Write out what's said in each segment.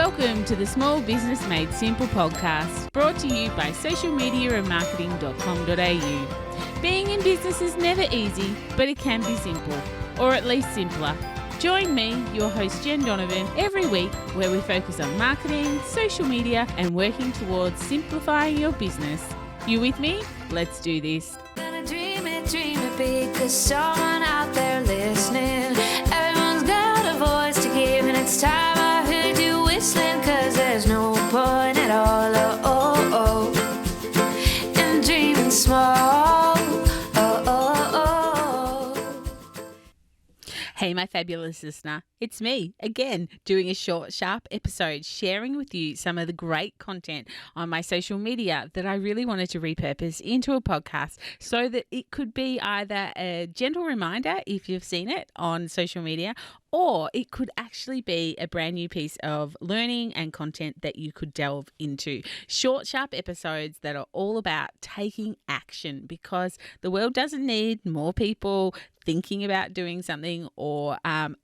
Welcome to the Small Business Made Simple podcast, brought to you by socialmediaandmarketing.com.au. Being in business is never easy, but it can be simple, or at least simpler. Join me, your host Jen Donovan, every week where we focus on marketing, social media, and working towards simplifying your business. You with me? Let's do this. Gonna dream it big, 'cause someone out there listening. Everyone's got a voice to give, and it's time I heard you whistling, 'cause there's no point at all, in dreaming small. Hey, my fabulous listener. It's me again, doing a short, sharp episode, sharing with you some of the great content on my social media that I really wanted to repurpose into a podcast so that it could be either a gentle reminder if you've seen it on social media, or it could actually be a brand new piece of learning and content that you could delve into. Short, sharp episodes that are all about taking action, because the world doesn't need more people thinking about doing something or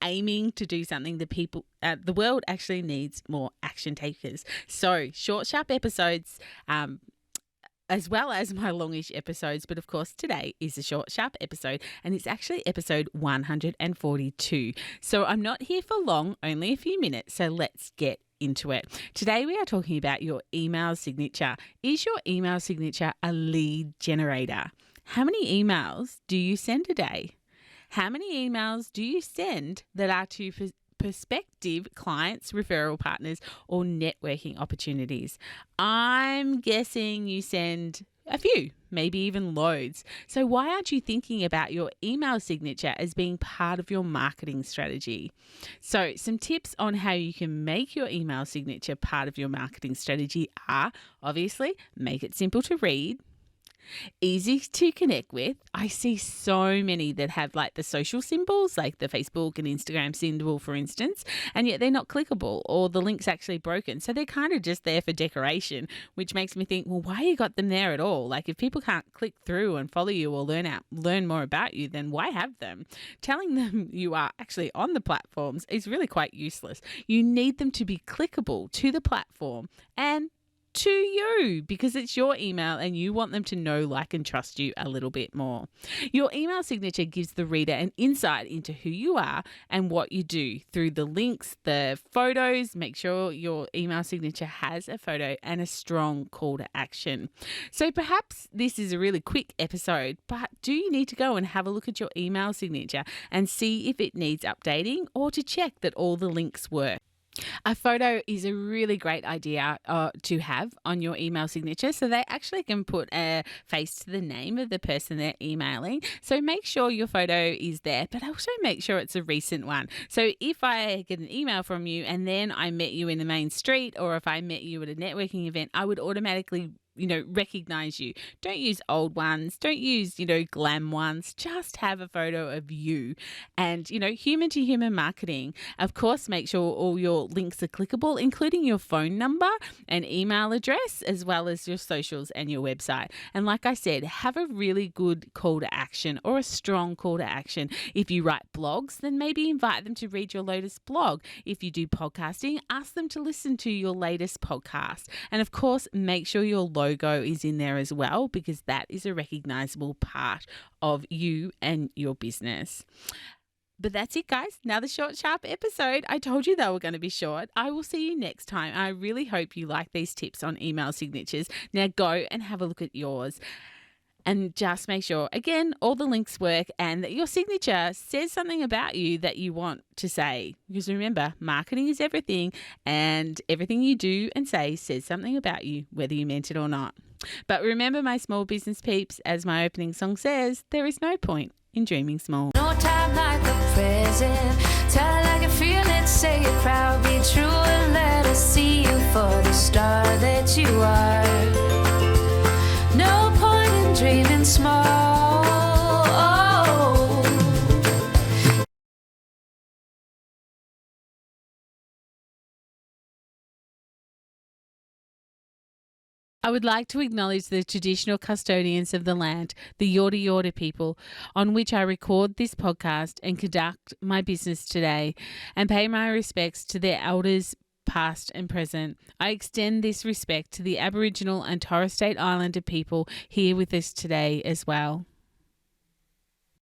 aiming to do something. The world actually needs more action takers. So short, sharp episodes, as well as my longish episodes. But of course, today is a short, sharp episode, and it's actually episode 142. So I'm not here for long, only a few minutes. So let's get into it. Today, we are talking about your email signature. Is your email signature a lead generator? How many emails do you send a day? How many emails do you send that are to prospective clients, referral partners, or networking opportunities? I'm guessing you send a few, maybe even loads. So why aren't you thinking about your email signature as being part of your marketing strategy? So some tips on how you can make your email signature part of your marketing strategy are, obviously, make it simple to read, easy to connect with. I see so many that have like the social symbols, like the Facebook and Instagram symbol, for instance, and yet they're not clickable, or the link's actually broken. So they're kind of just there for decoration, which makes me think, well, why you got them there at all? Like, if people can't click through and follow you or learn more about you, then why have them? Telling them you are actually on the platforms is really quite useless. You need them to be clickable to the platform and to you, because it's your email and you want them to know, like, and trust you a little bit more. Your email signature gives the reader an insight into who you are and what you do through the links, the photos. Make sure your email signature has a photo and a strong call to action. So perhaps this is a really quick episode, but do you need to go and have a look at your email signature and see if it needs updating, or to check that all the links work? A photo is a really great idea to have on your email signature, so they actually can put a face to the name of the person they're emailing. So make sure your photo is there, but also make sure it's a recent one. So if I get an email from you and then I met you in the main street, or if I met you at a networking event, I would automatically recognize you. Don't use old ones. Don't use, glam ones. Just have a photo of you. And, human to human marketing, of course, make sure all your links are clickable, including your phone number and email address, as well as your socials and your website. And like I said, have a really good call to action, or a strong call to action. If you write blogs, then maybe invite them to read your latest blog. If you do podcasting, ask them to listen to your latest podcast. And of course, make sure your logo is in there as well, because that is a recognizable part of you and your business. But that's it, guys. Another short, sharp episode. I told you they were going to be short. I will see you next time. I really hope you like these tips on email signatures. Now go and have a look at yours. And just make sure, again, all the links work and that your signature says something about you that you want to say. Because remember, marketing is everything, and everything you do and say says something about you, whether you meant it or not. But remember, my small business peeps, as my opening song says, there is no point in dreaming small. No time like the present. Tell it like you feel it, say it proud, be true, and let us see you for the star that you are. No point in dreaming small. I would like to acknowledge the traditional custodians of the land, the Yorta Yorta people, on which I record this podcast and conduct my business today, and pay my respects to their elders, past and present. I extend this respect to the Aboriginal and Torres Strait Islander people here with us today as well.